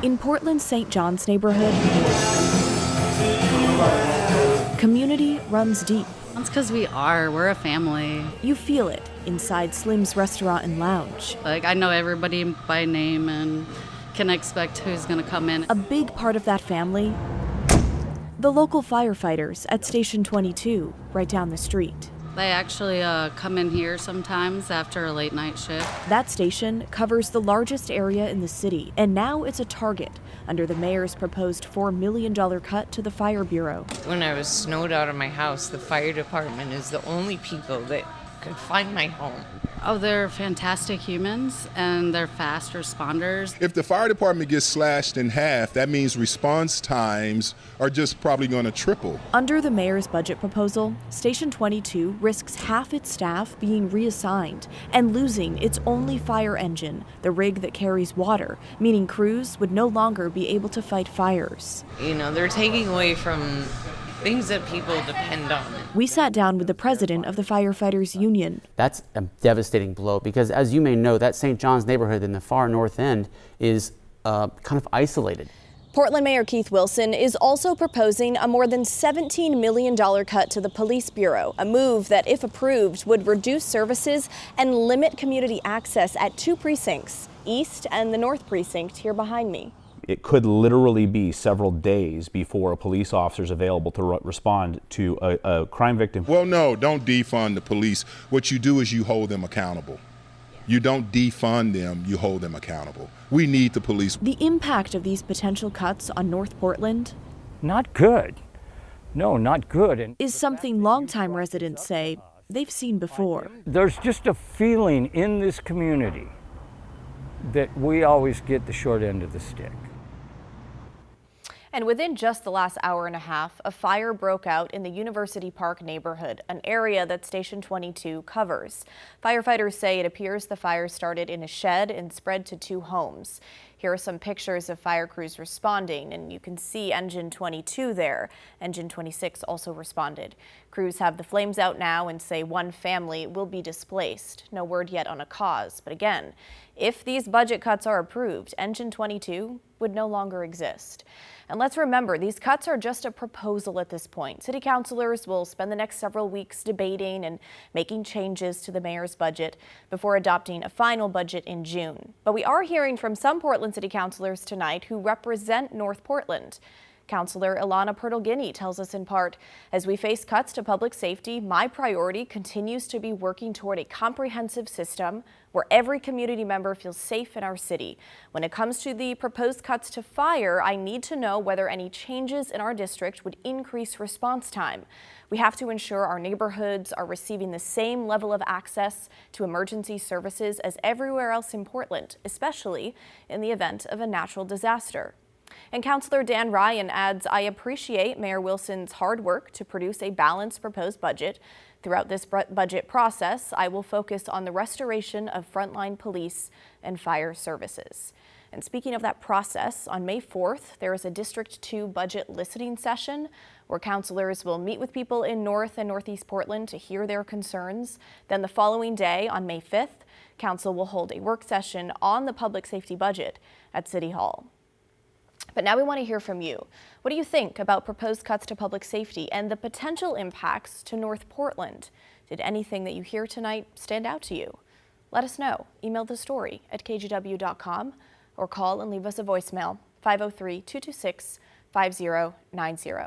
In Portland's St. John's neighborhood, community runs deep. That's because we're a family. You feel it inside Slim's Restaurant and Lounge. Like, I know everybody by name and can expect who's going to come in. A big part of that family, the local firefighters at Station 22, right down the street. They actually come in here sometimes after a late night shift. That station covers the largest area in the city, and now it's a target under the mayor's proposed $4 million cut to the Fire Bureau. When I was snowed out of my house, the fire department is the only people that could find my home. Oh, they're fantastic humans, and they're fast responders. If the fire department gets slashed in half, that means response times are just probably going to triple. Under the mayor's budget proposal, Station 22 risks half its staff being reassigned and losing its only fire engine, the rig that carries water, meaning crews would no longer be able to fight fires. You know, they're taking away from things that people depend on. We sat down with the president of the Firefighters Union. That's a devastating blow because, as you may know, that St. John's neighborhood in the far north end is kind of isolated. Portland Mayor Keith Wilson is also proposing a more than $17 million cut to the Police Bureau, a move that, if approved, would reduce services and limit community access at two precincts, East and the North Precinct here behind me. It could literally be several days before a police officer is available to respond to a crime victim. Well, no, don't defund the police. What you do is you hold them accountable. You don't defund them, you hold them accountable. We need the police. The impact of these potential cuts on North Portland? Not good. No, not good. And is something longtime residents say they've seen before. there's just a feeling in this community that we always get the short end of the stick. And within just the last hour and a half, a fire broke out in the University Park neighborhood, an area that Station 22 covers. Firefighters say it appears the fire started in a shed and spread to two homes. Here are some pictures of fire crews responding, and you can see Engine 22 there. Engine 26 also responded. Crews have the flames out now and say one family will be displaced. No word yet on a cause, but again, if these budget cuts are approved, Engine 22 would no longer exist. And let's remember, these cuts are just a proposal at this point. City councilors will spend the next several weeks debating and making changes to the mayor's budget before adopting a final budget in June. But we are hearing from some Portland City councilors tonight who represent North Portland. Councilor Ilana Pertolgini tells us in part, as we face cuts to public safety, my priority continues to be working toward a comprehensive system where every community member feels safe in our city. When it comes to the proposed cuts to fire, I need to know whether any changes in our district would increase response time. We have to ensure our neighborhoods are receiving the same level of access to emergency services as everywhere else in Portland, especially in the event of a natural disaster. And Councilor Dan Ryan adds, I appreciate Mayor Wilson's hard work to produce a balanced proposed budget. Throughout this budget process, I will focus on the restoration of frontline police and fire services. And speaking of that process, on May 4th, there is a District 2 budget listening session where councilors will meet with people in North and Northeast Portland to hear their concerns. Then the following day, on May 5th, Council will hold a work session on the public safety budget at City Hall. But now we want to hear from you. What do you think about proposed cuts to public safety and the potential impacts to North Portland? Did anything that you hear tonight stand out to you? Let us know. Email the story at kgw.com or call and leave us a voicemail, 503-226-5090.